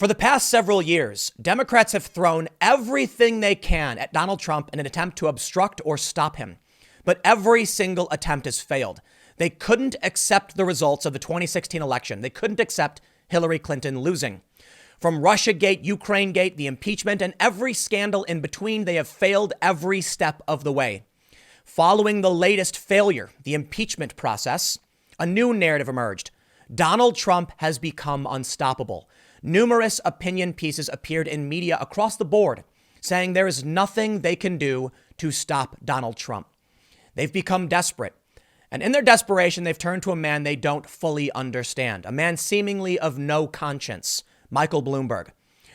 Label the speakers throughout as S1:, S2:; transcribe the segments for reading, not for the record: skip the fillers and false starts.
S1: For the past several years, Democrats have thrown everything they can at Donald Trump in an attempt to obstruct or stop him. But every single attempt has failed. They couldn't accept the results of the 2016 election. They couldn't accept Hillary Clinton losing. From Russiagate, Ukrainegate, the impeachment, and every scandal in between, they have failed every step of the way. Following the latest failure, the impeachment process, a new narrative emerged. Donald Trump has become unstoppable. Numerous opinion pieces appeared in media across the board saying there is nothing they can do to stop Donald Trump. They've become desperate. And in their desperation, they've turned to a man they don't fully understand, a man seemingly of no conscience, Michael Bloomberg.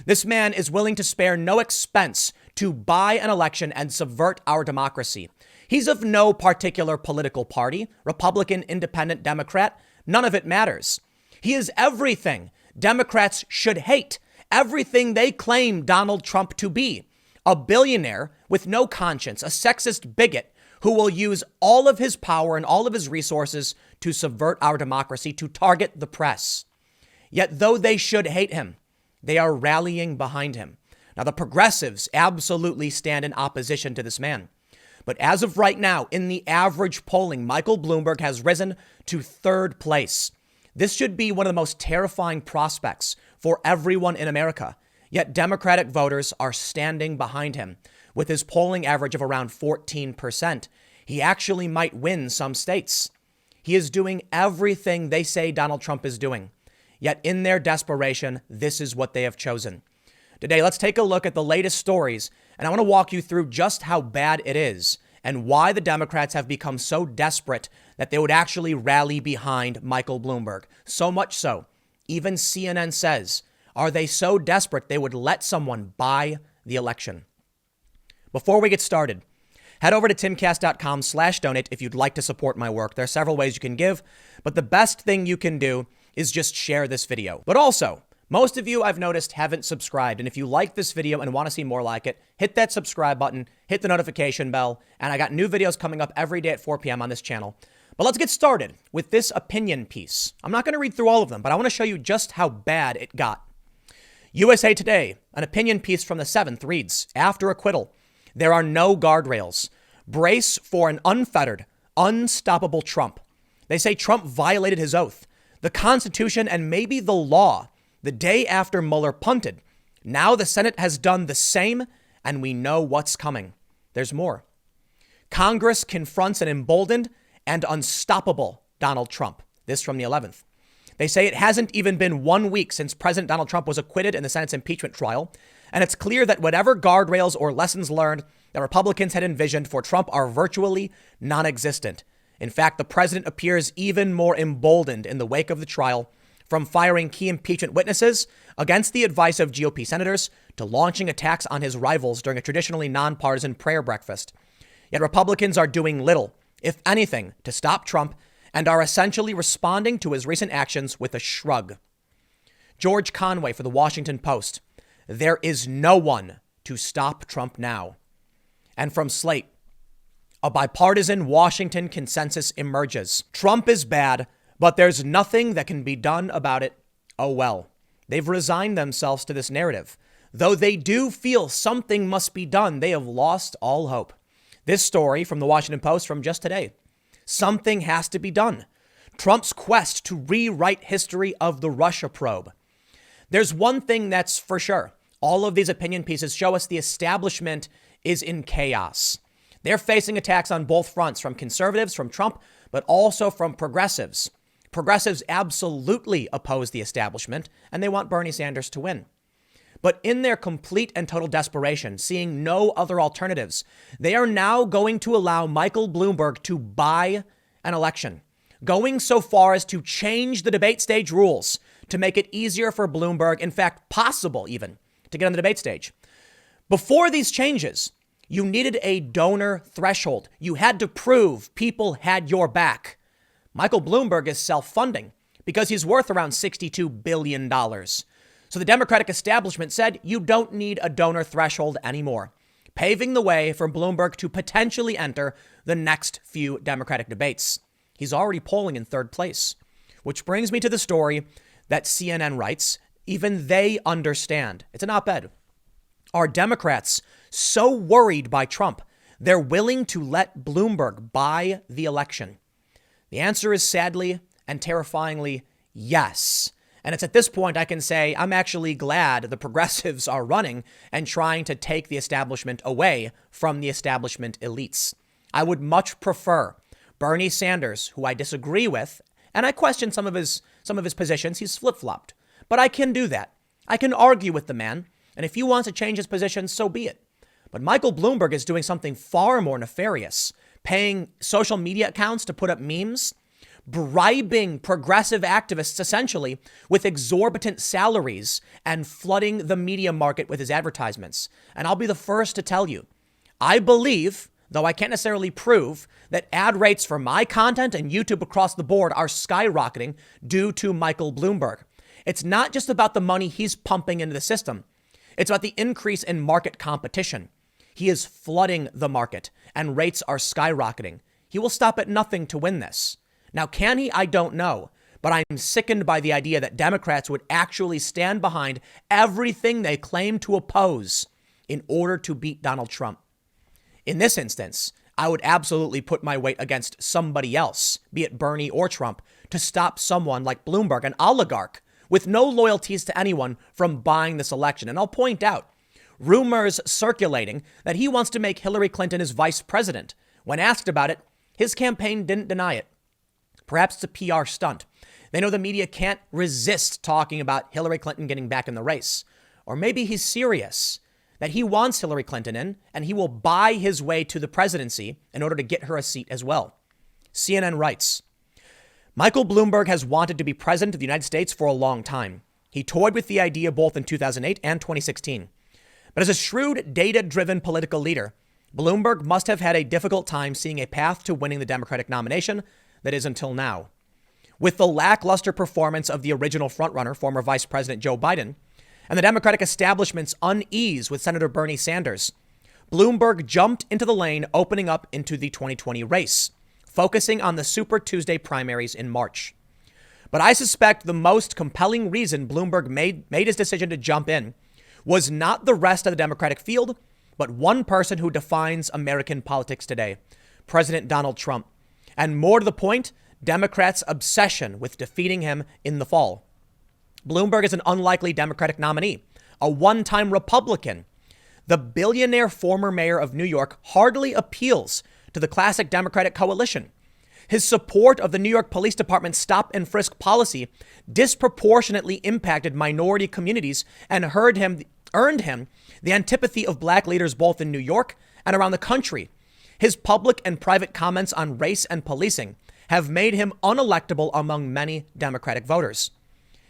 S1: This man is willing to spare no expense to buy an election and subvert our democracy. He's of no particular political party, Republican, Independent, Democrat. None of it matters. He is everything Democrats should hate, everything they claim Donald Trump to be. A billionaire with no conscience, a sexist bigot who will use all of his power and all of his resources to subvert our democracy, to target the press. Yet though they should hate him, they are rallying behind him. Now, the progressives absolutely stand in opposition to this man. But as of right now, in the average polling, Michael Bloomberg has risen to third place. This should be one of the most terrifying prospects for everyone in America. Yet Democratic voters are standing behind him. With his polling average of around 14%, he actually might win some states. He is doing everything they say Donald Trump is doing. Yet in their desperation, this is what they have chosen. Today, let's take a look at the latest stories, and I want to walk you through just how bad it is and why the Democrats have become so desperate that they would actually rally behind Michael Bloomberg. So much so, even CNN says, are they so desperate they would let someone buy the election? Before we get started, head over to timcast.com/donate if you'd like to support my work. There are several ways you can give, but the best thing you can do is just share this video. But also, most of you I've noticed haven't subscribed. And if you like this video and want to see more like it, hit that subscribe button, hit the notification bell, and I got new videos coming up every day at 4 p.m. on this channel. But let's get started with this opinion piece. I'm not going to read through all of them, but I want to show you just how bad it got. USA Today, an opinion piece from the 7th reads, after acquittal, there are no guardrails. Brace for an unfettered, unstoppable Trump. They say Trump violated his oath, the Constitution, and maybe the law the day after Mueller punted. Now the Senate has done the same, and we know what's coming. There's more. Congress confronts an emboldened and unstoppable Donald Trump. This from the 11th. They say it hasn't even been 1 week since President Donald Trump was acquitted in the Senate's impeachment trial, and it's clear that whatever guardrails or lessons learned that Republicans had envisioned for Trump are virtually non-existent. In fact, the president appears even more emboldened in the wake of the trial, from firing key impeachment witnesses against the advice of GOP senators to launching attacks on his rivals during a traditionally nonpartisan prayer breakfast. Yet Republicans are doing little, if anything, to stop Trump and are essentially responding to his recent actions with a shrug. George Conway for the Washington Post. There is no one to stop Trump now. And from Slate, a bipartisan Washington consensus emerges. Trump is bad, but there's nothing that can be done about it. Oh, well, they've resigned themselves to this narrative. Though they do feel something must be done, they have lost all hope. This story from the Washington Post from just today. Something has to be done. Trump's quest to rewrite history of the Russia probe. There's one thing that's for sure. All of these opinion pieces show us the establishment is in chaos. They're facing attacks on both fronts, from conservatives, from Trump, but also from progressives. Progressives absolutely oppose the establishment, and they want Bernie Sanders to win. But in their complete and total desperation, seeing no other alternatives, they are now going to allow Michael Bloomberg to buy an election, going so far as to change the debate stage rules to make it easier for Bloomberg, in fact, possible even, to get on the debate stage. Before these changes, you needed a donor threshold. You had to prove people had your back. Michael Bloomberg is self-funding because he's worth around $62 billion. So the Democratic establishment said you don't need a donor threshold anymore, paving the way for Bloomberg to potentially enter the next few Democratic debates. He's already polling in third place, which brings me to the story that CNN writes Even they understand. It's an op-ed. Are Democrats so worried by Trump, they're willing to let Bloomberg buy the election? The answer is sadly and terrifyingly yes. And it's at this point I can say I'm actually glad the progressives are running and trying to take the establishment away from the establishment elites. I would much prefer Bernie Sanders, who I disagree with, and I question some of his positions. He's flip-flopped, but I can do that. I can argue with the man, and if he wants to change his position, so be it. But Michael Bloomberg is doing something far more nefarious, paying social media accounts to put up memes, bribing progressive activists essentially with exorbitant salaries and flooding the media market with his advertisements. And I'll be the first to tell you, I believe, though I can't necessarily prove, that ad rates for my content and YouTube across the board are skyrocketing due to Michael Bloomberg. It's not just about the money he's pumping into the system. It's about the increase in market competition. He is flooding the market and rates are skyrocketing. He will stop at nothing to win this. Now, can he? I don't know. But I'm sickened by the idea that Democrats would actually stand behind everything they claim to oppose in order to beat Donald Trump. In this instance, I would absolutely put my weight against somebody else, be it Bernie or Trump, to stop someone like Bloomberg, an oligarch with no loyalties to anyone, from buying this election. And I'll point out rumors circulating that he wants to make Hillary Clinton his vice president. When asked about it, his campaign didn't deny it. Perhaps it's a PR stunt. They know the media can't resist talking about Hillary Clinton getting back in the race. Or maybe he's serious, that he wants Hillary Clinton in, and he will buy his way to the presidency in order to get her a seat as well. CNN writes, Michael Bloomberg has wanted to be president of the United States for a long time. He toyed with the idea both in 2008 and 2016. But as a shrewd, data-driven political leader, Bloomberg must have had a difficult time seeing a path to winning the Democratic nomination. That is, until now. With the lackluster performance of the original frontrunner, former Vice President Joe Biden, and the Democratic establishment's unease with Senator Bernie Sanders, Bloomberg jumped into the lane opening up into the 2020 race, focusing on the Super Tuesday primaries in March. But I suspect the most compelling reason Bloomberg made his decision to jump in was not the rest of the Democratic field, but one person who defines American politics today, President Donald Trump. And more to the point, Democrats' obsession with defeating him in the fall. Bloomberg is an unlikely Democratic nominee, a one-time Republican. The billionaire former mayor of New York hardly appeals to the classic Democratic coalition. His support of the New York Police Department's stop and frisk policy disproportionately impacted minority communities and earned him the antipathy of black leaders both in New York and around the country. His public and private comments on race and policing have made him unelectable among many Democratic voters.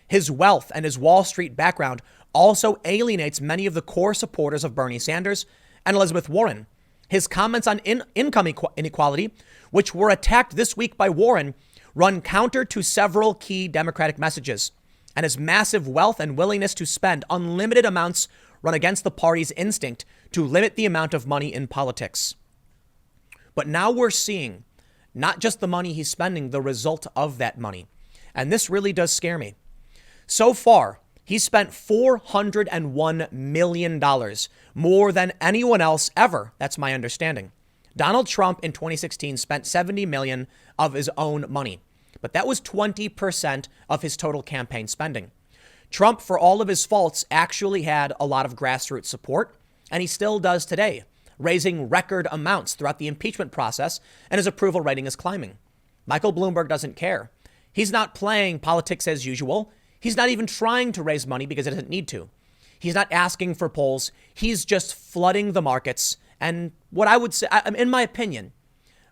S1: His wealth and his Wall Street background also alienates many of the core supporters of Bernie Sanders and Elizabeth Warren. His comments on income inequality, which were attacked this week by Warren, run counter to several key Democratic messages. And his massive wealth and willingness to spend unlimited amounts run against the party's instinct to limit the amount of money in politics. But now we're seeing not just the money he's spending, the result of that money. And this really does scare me. So far, he spent $401 million, more than anyone else ever. That's my understanding. Donald Trump in 2016 spent $70 million of his own money, but that was 20% of his total campaign spending. Trump, for all of his faults, actually had a lot of grassroots support, and he still does today, raising record amounts throughout the impeachment process, and his approval rating is climbing. Michael Bloomberg doesn't care. He's not playing politics as usual. He's not even trying to raise money because he doesn't need to. He's not asking for polls. He's just flooding the markets and what I would say, in my opinion,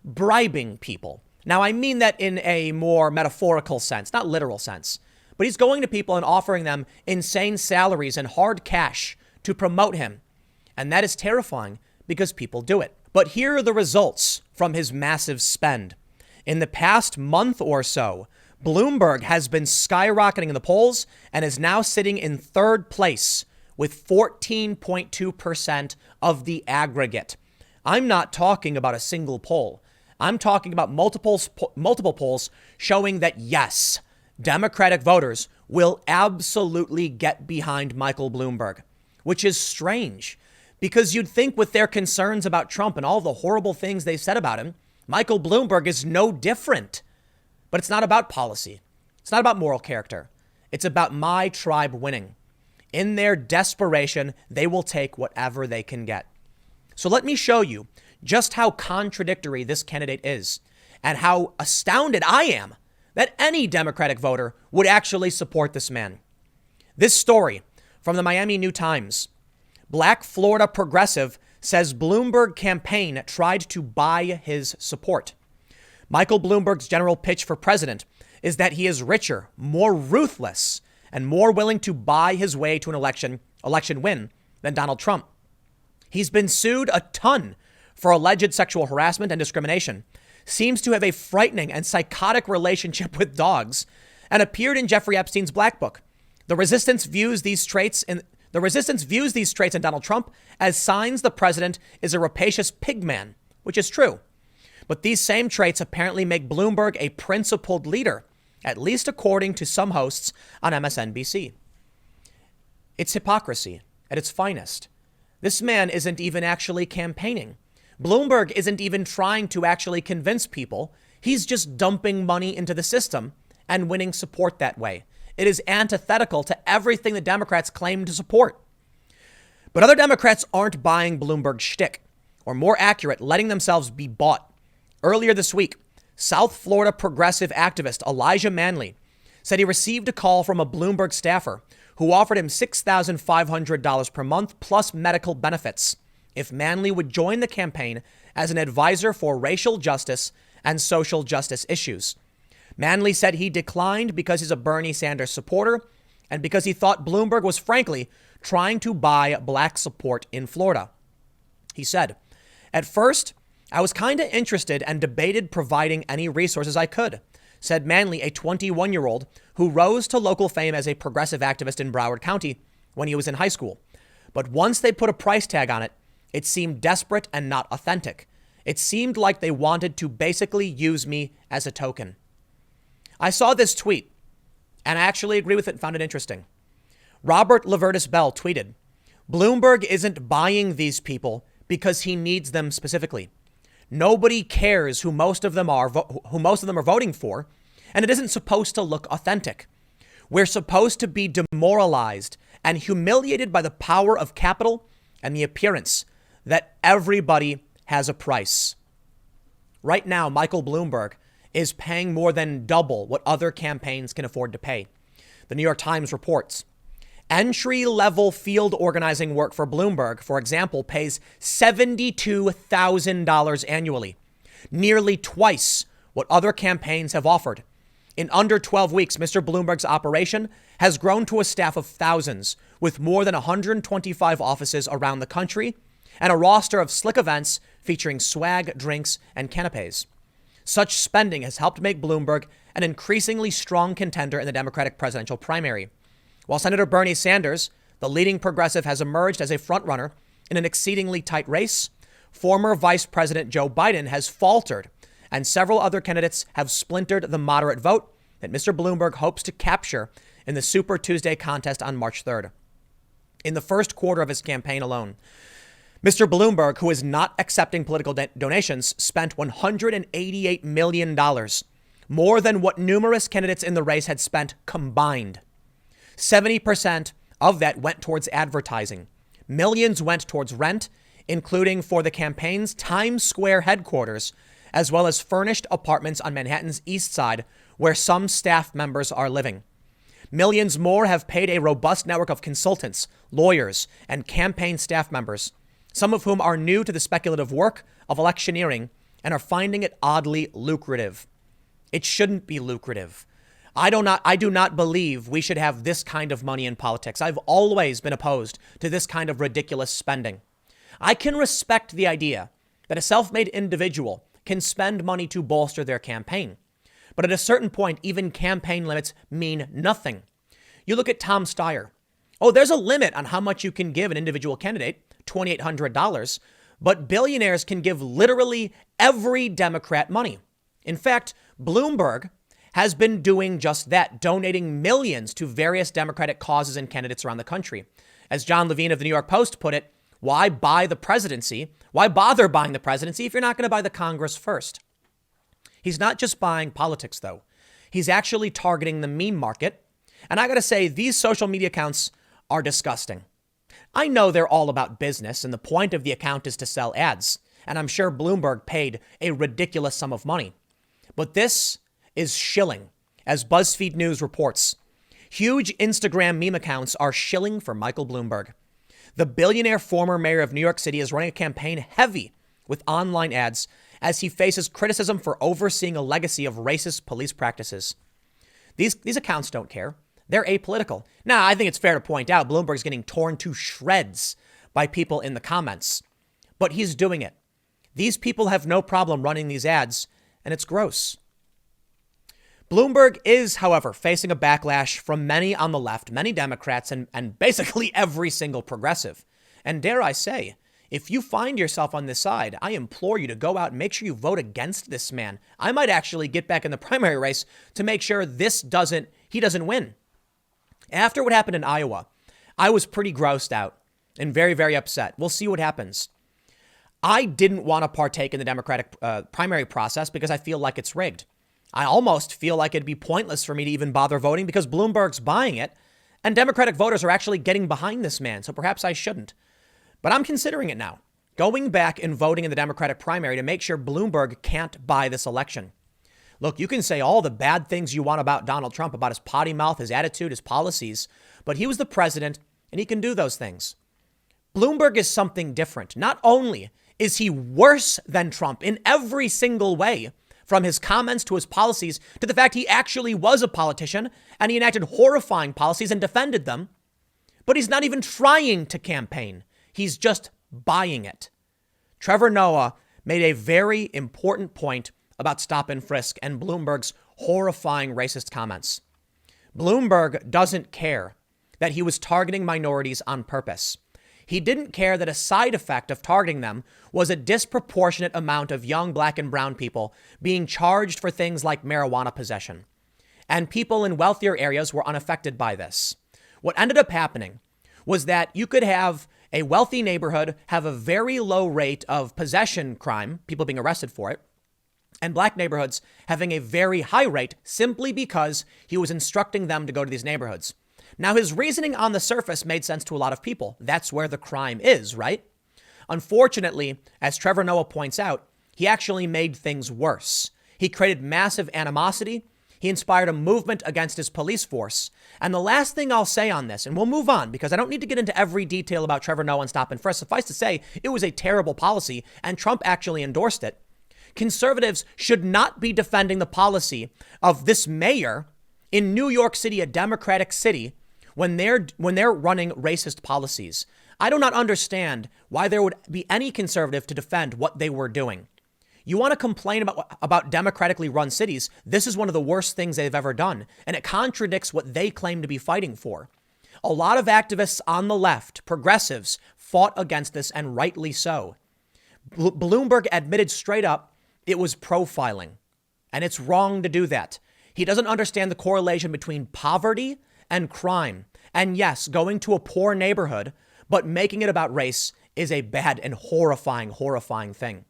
S1: bribing people. Now, I mean that in a more metaphorical sense, not literal sense, but he's going to people and offering them insane salaries and hard cash to promote him. And that is terrifying because people do it. But here are the results from his massive spend. In the past month or so, Bloomberg has been skyrocketing in the polls and is now sitting in third place with 14.2% of the aggregate. I'm not talking about a single poll. I'm talking about multiple polls showing that, yes, Democratic voters will absolutely get behind Michael Bloomberg, which is strange because you'd think with their concerns about Trump and all the horrible things they said about him, Michael Bloomberg is no different. But it's not about policy. It's not about moral character. It's about my tribe winning. In their desperation, they will take whatever they can get. So let me show you just how contradictory this candidate is and how astounded I am that any Democratic voter would actually support this man. This story from the Miami New Times. Black Florida progressive says Bloomberg campaign tried to buy his support. Michael Bloomberg's general pitch for president is that he is richer, more ruthless, and more willing to buy his way to an election win than Donald Trump. He's been sued a ton for alleged sexual harassment and discrimination, seems to have a frightening and psychotic relationship with dogs, and appeared in Jeffrey Epstein's Black Book. The resistance views these traits in Donald Trump as signs the president is a rapacious pigman, which is true. But these same traits apparently make Bloomberg a principled leader, at least according to some hosts on MSNBC. It's hypocrisy at its finest. This man isn't even actually campaigning. Bloomberg isn't even trying to actually convince people. He's just dumping money into the system and winning support that way. It is antithetical to everything the Democrats claim to support. But other Democrats aren't buying Bloomberg's shtick, or more accurate, letting themselves be bought. Earlier this week, South Florida progressive activist Elijah Manley said he received a call from a Bloomberg staffer who offered him $6,500 per month plus medical benefits if Manley would join the campaign as an advisor for racial justice and social justice issues. Manley said he declined because he's a Bernie Sanders supporter and because he thought Bloomberg was frankly trying to buy black support in Florida. He said, "At first, I was kind of interested and debated providing any resources I could," said Manley, a 21-year-old who rose to local fame as a progressive activist in Broward County when he was in high school. But once they put a price tag on it, it seemed desperate and not authentic. It seemed like they wanted to basically use me as a token. I saw this tweet, and I actually agree with it and found it interesting. Robert Lavertis Bell tweeted, "Bloomberg isn't buying these people because he needs them specifically. Nobody cares who most of them are voting for, and it isn't supposed to look authentic. We're supposed to be demoralized and humiliated by the power of capital and the appearance that everybody has a price." Right now, Michael Bloomberg is paying more than double what other campaigns can afford to pay. The New York Times reports entry-level field organizing work for Bloomberg, for example, pays $72,000 annually, nearly twice what other campaigns have offered. In under 12 weeks, Mr. Bloomberg's operation has grown to a staff of thousands, with more than 125 offices around the country and a roster of slick events featuring swag, drinks, and canapes. Such spending has helped make Bloomberg an increasingly strong contender in the Democratic presidential primary. While Senator Bernie Sanders, the leading progressive, has emerged as a frontrunner in an exceedingly tight race, former Vice President Joe Biden has faltered, and several other candidates have splintered the moderate vote that Mr. Bloomberg hopes to capture in the Super Tuesday contest on March 3rd. In the first quarter of his campaign alone, Mr. Bloomberg, who is not accepting political donations, spent $188 million, more than what numerous candidates in the race had spent combined. 70% of that went towards advertising. Millions went towards rent, including for the campaign's Times Square headquarters, as well as furnished apartments on Manhattan's East Side, where some staff members are living. Millions more have paid a robust network of consultants, lawyers, and campaign staff members, some of whom are new to the speculative work of electioneering and are finding it oddly lucrative. It shouldn't be lucrative. I do not believe we should have this kind of money in politics. I've always been opposed to this kind of ridiculous spending. I can respect the idea that a self-made individual can spend money to bolster their campaign. But at a certain point, even campaign limits mean nothing. You look at Tom Steyer. Oh, there's a limit on how much you can give an individual candidate, $2,800, but billionaires can give literally every Democrat money. In fact, Bloomberg has been doing just that, donating millions to various Democratic causes and candidates around the country. As John Levine of the New York Post put it, why buy the presidency? Why bother buying the presidency if you're not going to buy the Congress first? He's not just buying politics, though. He's actually targeting the meme market. And I got to say, these social media accounts are disgusting. I know they're all about business, and the point of the account is to sell ads. And I'm sure Bloomberg paid a ridiculous sum of money. But this is shilling, as BuzzFeed News reports. Huge Instagram meme accounts are shilling for Michael Bloomberg. The billionaire former mayor of New York City is running a campaign heavy with online ads as he faces criticism for overseeing a legacy of racist police practices. These accounts don't care. They're apolitical. Now, I think it's fair to point out Bloomberg's getting torn to shreds by people in the comments, but he's doing it. These people have no problem running these ads, and it's gross. Bloomberg is, however, facing a backlash from many on the left, many Democrats, and basically every single progressive. And dare I say, if you find yourself on this side, I implore you to go out and make sure you vote against this man. I might actually get back in the primary race to make sure he doesn't win. After what happened in Iowa, I was pretty grossed out and very, very upset. We'll see what happens. I didn't want to partake in the Democratic primary process because I feel like it's rigged. I almost feel like it'd be pointless for me to even bother voting because Bloomberg's buying it and Democratic voters are actually getting behind this man. So perhaps I shouldn't. But I'm considering it now, going back and voting in the Democratic primary to make sure Bloomberg can't buy this election. Look, you can say all the bad things you want about Donald Trump, about his potty mouth, his attitude, his policies, but he was the president and he can do those things. Bloomberg is something different. Not only is he worse than Trump in every single way, from his comments to his policies to the fact he actually was a politician and he enacted horrifying policies and defended them, but he's not even trying to campaign. He's just buying it. Trevor Noah made a very important point about stop and frisk and Bloomberg's horrifying racist comments. Bloomberg doesn't care that he was targeting minorities on purpose. He didn't care that a side effect of targeting them was a disproportionate amount of young black and brown people being charged for things like marijuana possession. And people in wealthier areas were unaffected by this. What ended up happening was that you could have a wealthy neighborhood have a very low rate of possession crime, people being arrested for it, and black neighborhoods having a very high rate simply because he was instructing them to go to these neighborhoods. Now, his reasoning on the surface made sense to a lot of people. That's where the crime is, right? Unfortunately, as Trevor Noah points out, he actually made things worse. He created massive animosity. He inspired a movement against his police force. And the last thing I'll say on this, and we'll move on because I don't need to get into every detail about Trevor Noah and stop and frisk. Suffice to say, it was a terrible policy and Trump actually endorsed it. Conservatives should not be defending the policy of this mayor in New York City, a Democratic city, when they're running racist policies. I do not understand why there would be any conservative to defend what they were doing. You want to complain about democratically run cities? This is one of the worst things they've ever done, and it contradicts what they claim to be fighting for. A lot of activists on the left, progressives, fought against this, and rightly so. Bloomberg admitted straight up it was profiling, and it's wrong to do that. He doesn't understand the correlation between poverty and crime. And yes, going to a poor neighborhood, but making it about race is a bad and horrifying thing.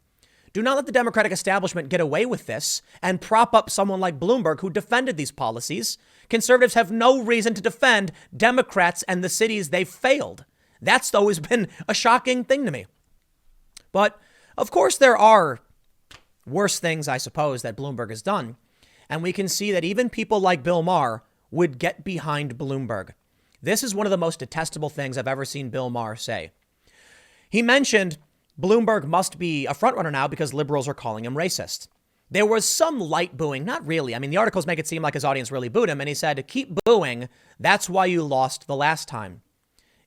S1: Do not let the Democratic establishment get away with this and prop up someone like Bloomberg who defended these policies. Conservatives have no reason to defend Democrats and the cities they've failed. That's always been a shocking thing to me. But of course, there are worse things, I suppose, that Bloomberg has done. And we can see that even people like Bill Maher would get behind Bloomberg. This is one of the most detestable things I've ever seen Bill Maher say. He mentioned Bloomberg must be a frontrunner now because liberals are calling him racist. There was some light booing, not really. I mean, the articles make it seem like his audience really booed him, and he said, keep booing, that's why you lost the last time.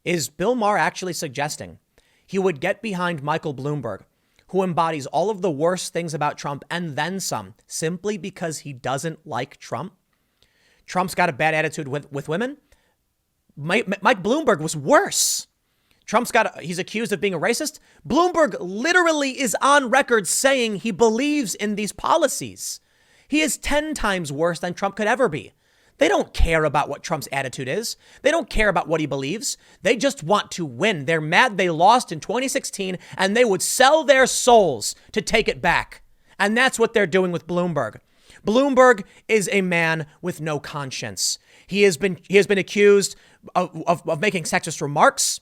S1: Is Bill Maher actually suggesting he would get behind Michael Bloomberg, who embodies all of the worst things about Trump and then some, simply because he doesn't like Trump? Trump's got a bad attitude with women. Mike Bloomberg was worse. He's accused of being a racist. Bloomberg literally is on record saying he believes in these policies. He is 10 times worse than Trump could ever be. They don't care about what Trump's attitude is. They don't care about what he believes. They just want to win. They're mad they lost in 2016 and they would sell their souls to take it back. And that's what they're doing with Bloomberg. Bloomberg is a man with no conscience. He has been accused of making sexist remarks.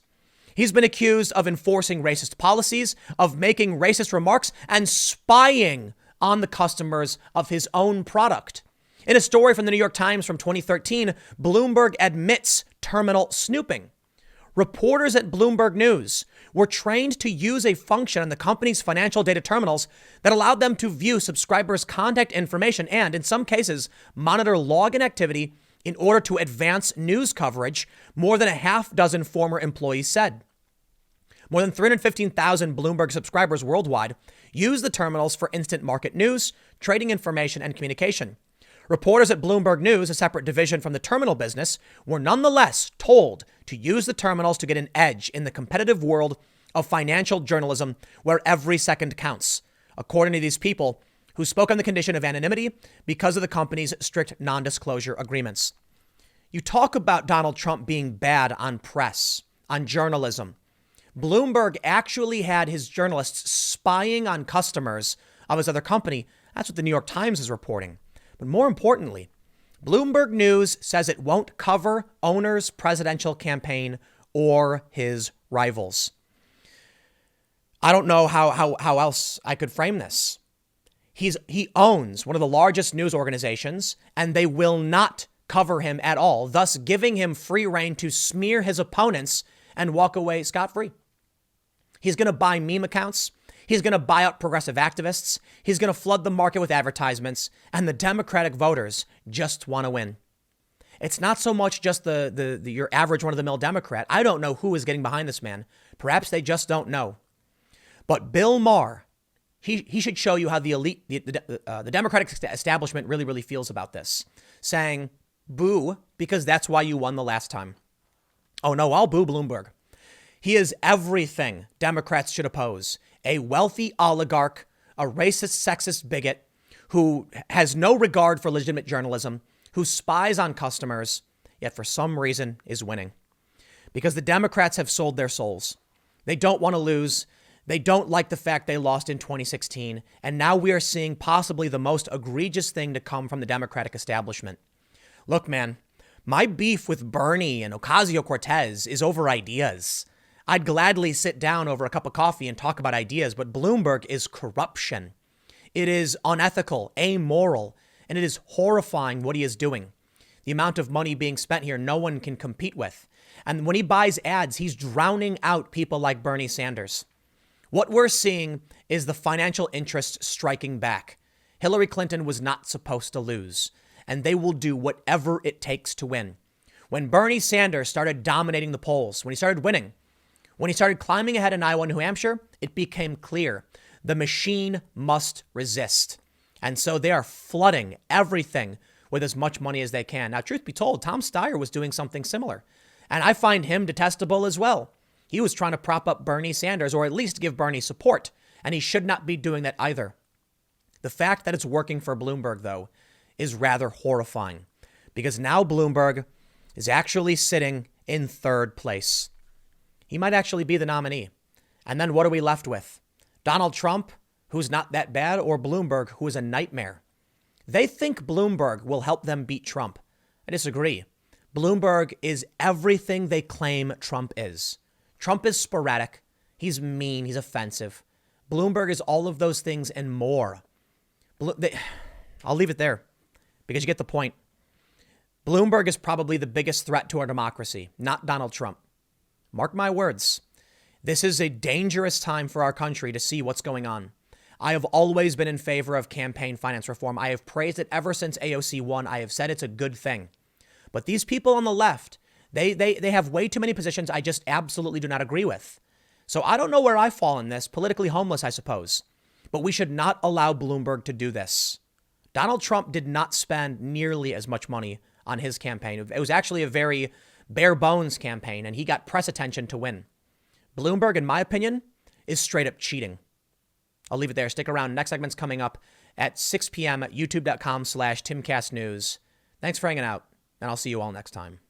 S1: He's been accused of enforcing racist policies, of making racist remarks, and spying on the customers of his own product. In a story from the New York Times from 2013, Bloomberg admits terminal snooping. Reporters at Bloomberg News were trained to use a function on the company's financial data terminals that allowed them to view subscribers' contact information and, in some cases, monitor login activity in order to advance news coverage, more than a half dozen former employees said. More than 315,000 Bloomberg subscribers worldwide use the terminals for instant market news, trading information, and communication. Reporters at Bloomberg News, a separate division from the terminal business, were nonetheless told to use the terminals to get an edge in the competitive world of financial journalism where every second counts, according to these people who spoke on the condition of anonymity because of the company's strict non-disclosure agreements. You talk about Donald Trump being bad on press, on journalism. Bloomberg actually had his journalists spying on customers of his other company. That's what the New York Times is reporting. But more importantly, Bloomberg News says it won't cover owner's presidential campaign or his rivals. I don't know how else I could frame this. He owns one of the largest news organizations, and they will not cover him at all, thus giving him free rein to smear his opponents and walk away scot-free. He's going to buy meme accounts. He's going to buy out progressive activists. He's going to flood the market with advertisements. And the Democratic voters just want to win. It's not so much just your average run-of-the-mill Democrat. I don't know who is getting behind this man. Perhaps they just don't know. But Bill Maher, he should show you how the elite, the Democratic establishment really feels about this. Saying, boo, because that's why you won the last time. Oh no, I'll boo Bloomberg. He is everything Democrats should oppose. A wealthy oligarch, a racist, sexist bigot who has no regard for legitimate journalism, who spies on customers, yet for some reason is winning. Because the Democrats have sold their souls. They don't want to lose. They don't like the fact they lost in 2016. And now we are seeing possibly the most egregious thing to come from the Democratic establishment. Look, man, my beef with Bernie and Ocasio-Cortez is over ideas. I'd gladly sit down over a cup of coffee and talk about ideas, but Bloomberg is corruption. It is unethical, amoral, and it is horrifying what he is doing. The amount of money being spent here, no one can compete with. And when he buys ads, he's drowning out people like Bernie Sanders. What we're seeing is the financial interests striking back. Hillary Clinton was not supposed to lose, and they will do whatever it takes to win. When Bernie Sanders started dominating the polls, when he started winning, when he started climbing ahead in Iowa and New Hampshire, it became clear the machine must resist. And so they are flooding everything with as much money as they can. Now, truth be told, Tom Steyer was doing something similar. And I find him detestable as well. He was trying to prop up Bernie Sanders, or at least give Bernie support. And he should not be doing that either. The fact that it's working for Bloomberg, though, is rather horrifying. Because now Bloomberg is actually sitting in third place. He might actually be the nominee. And then what are we left with? Donald Trump, who's not that bad, or Bloomberg, who is a nightmare? They think Bloomberg will help them beat Trump. I disagree. Bloomberg is everything they claim Trump is. Trump is sporadic. He's mean. He's offensive. Bloomberg is all of those things and more. I'll leave it there because you get the point. Bloomberg is probably the biggest threat to our democracy, not Donald Trump. Mark my words. This is a dangerous time for our country to see what's going on. I have always been in favor of campaign finance reform. I have praised it ever since AOC won. I have said it's a good thing. But these people on the left, they have way too many positions I just absolutely do not agree with. So I don't know where I fall in this. Politically homeless, I suppose. But we should not allow Bloomberg to do this. Donald Trump did not spend nearly as much money on his campaign. It was actually a very bare bones campaign, and he got press attention to win. Bloomberg, in my opinion, is straight up cheating. I'll leave it there. Stick around. Next segment's coming up, at 6 p.m. at youtube.com/timcastnews. Thanks for hanging out, and I'll see you all next time.